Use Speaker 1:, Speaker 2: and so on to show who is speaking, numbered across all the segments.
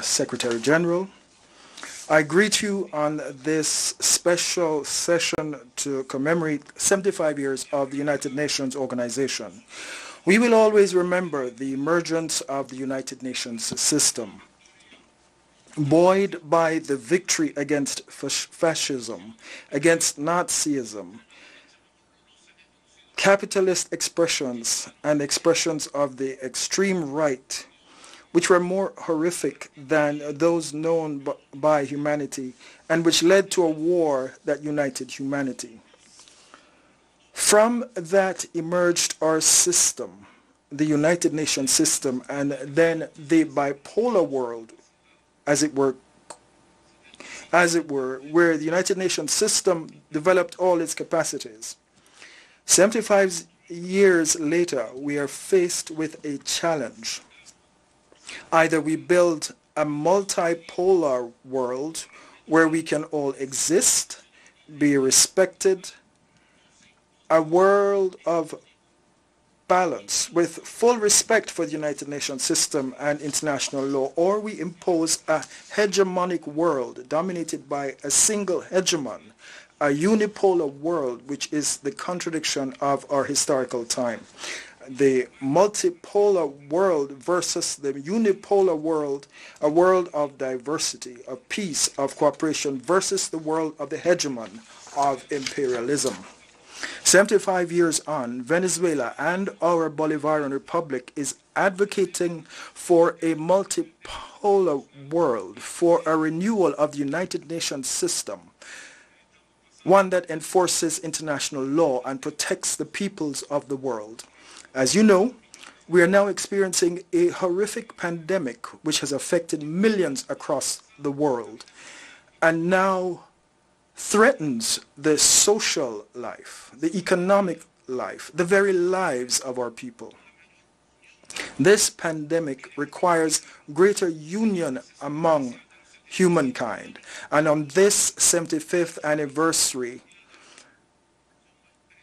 Speaker 1: Secretary General. I greet you on this special session to commemorate 75 years of the United Nations organization. We will always remember the emergence of the United Nations system, buoyed by the victory against fascism, against Nazism, capitalist expressions and expressions of the extreme right, which were more horrific than those known by humanity and which led to a war that united humanity. From that emerged our system, the United Nations system, and then the bipolar world, as it were, where the United Nations system developed all its capacities. 75 years later, we are faced with a challenge. Either we build a multipolar world where we can all exist, be respected, a world of balance with full respect for the United Nations system and international law, or we impose a hegemonic world dominated by a single hegemon, a unipolar world, which is the contradiction of our historical time. The multipolar world versus the unipolar world, a world of diversity, of peace, of cooperation, versus the world of the hegemon of imperialism. 75 years on, Venezuela and our Bolivarian Republic is advocating for a multipolar world, for a renewal of the United Nations system, one that enforces international law and protects the peoples of the world. As you know, we are now experiencing a horrific pandemic which has affected millions across the world and now threatens the social life, the economic life, the very lives of our people. This pandemic requires greater union among humankind. And on this 75th anniversary,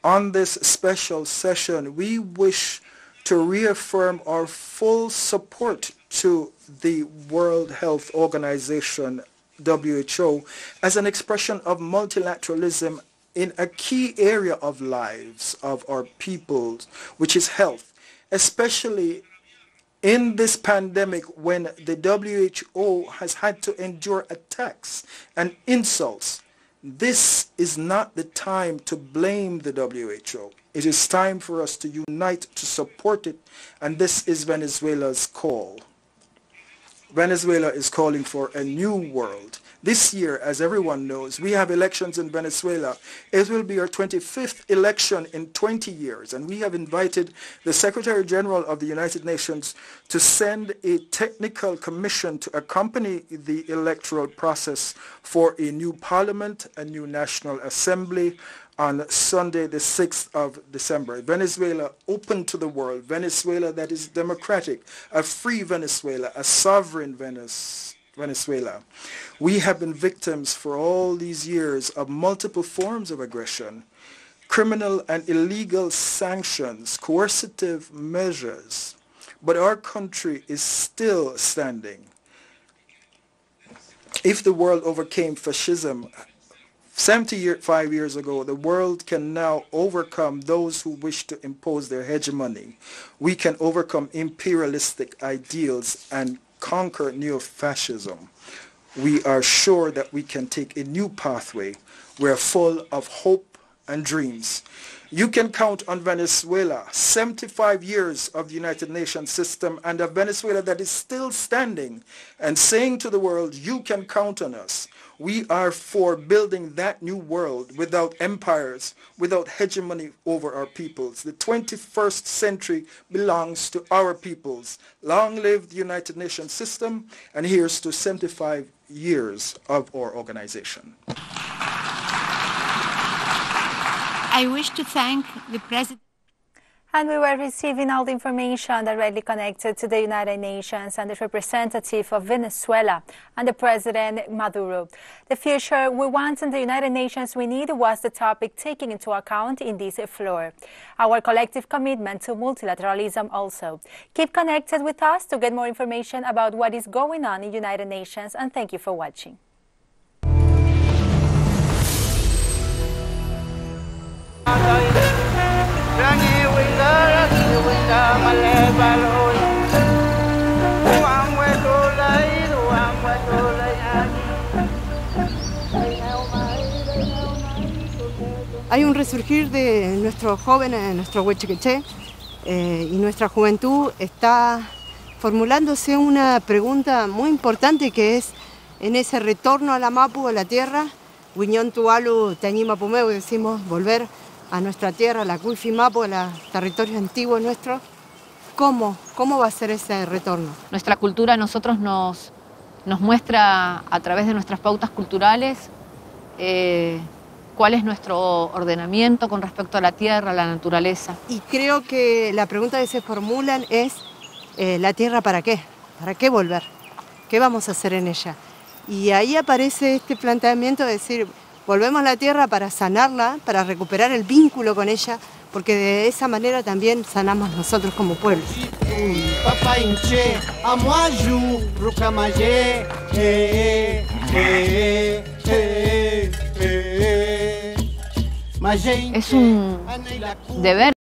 Speaker 1: on this special session, we wish to reaffirm our full support to the World Health Organization, WHO, as an expression of multilateralism in a key area of lives of our peoples, which is health, especially in this pandemic when the WHO has had to endure attacks and insults. This is not the time to blame the WHO. It is time for us to unite to support it, and this is Venezuela's call. Venezuela is calling for a new world. This year, as everyone knows, we have elections in Venezuela. It will be our 25th election in 20 years, and we have invited the Secretary General of the United Nations to send a technical commission to accompany the electoral process for a new parliament, a new National Assembly, on Sunday, the 6th of December. Venezuela open to the world, Venezuela that is democratic, a free Venezuela, a sovereign Venezuela. We have been victims for all these years of multiple forms of aggression, criminal and illegal sanctions, coercive measures, but our country is still standing. If the world overcame fascism 75 years ago, the world can now overcome those who wish to impose their hegemony. We can overcome imperialistic ideals and conquer neo-fascism. We are sure that we can take a new pathway. We are full of hope and dreams. You can count on Venezuela, 75 years of the United Nations system, and a Venezuela that is still standing and saying to the world, you can count on us. We are for building that new world without empires, without hegemony over our peoples. The 21st century belongs to our peoples. Long live the United Nations system, and here's to 75 years of our organization.
Speaker 2: I wish to thank the President. And we were receiving all the information directly connected to the United Nations and the representative of Venezuela and the President Maduro. The future we want in the United Nations we need was the topic taken into account in this floor. Our collective commitment to multilateralism also. Keep connected with us to get more information about what is going on in the United Nations, and thank you for watching.
Speaker 3: Hay un resurgir de nuestros jóvenes, nuestro huechequeché, y nuestra juventud está formulándose una pregunta muy importante, que es en ese retorno a la Mapu, a la tierra, Wiñón Tualu Tañima Pumeu, decimos volver a nuestra tierra, a la Cuifi Mapu, a los territorios antiguos nuestros. ¿Cómo va a ser ese retorno?
Speaker 4: Nuestra cultura a nosotros nos muestra a través de nuestras pautas culturales cuál es nuestro ordenamiento con respecto a la tierra, a la naturaleza.
Speaker 3: Y creo que la pregunta que se formulan es ¿la tierra para qué? ¿Para qué volver? ¿Qué vamos a hacer en ella? Y ahí aparece este planteamiento de decir, volvemos a la tierra para sanarla, para recuperar el vínculo con ella, porque de esa manera también sanamos nosotros como pueblo.
Speaker 4: Es un deber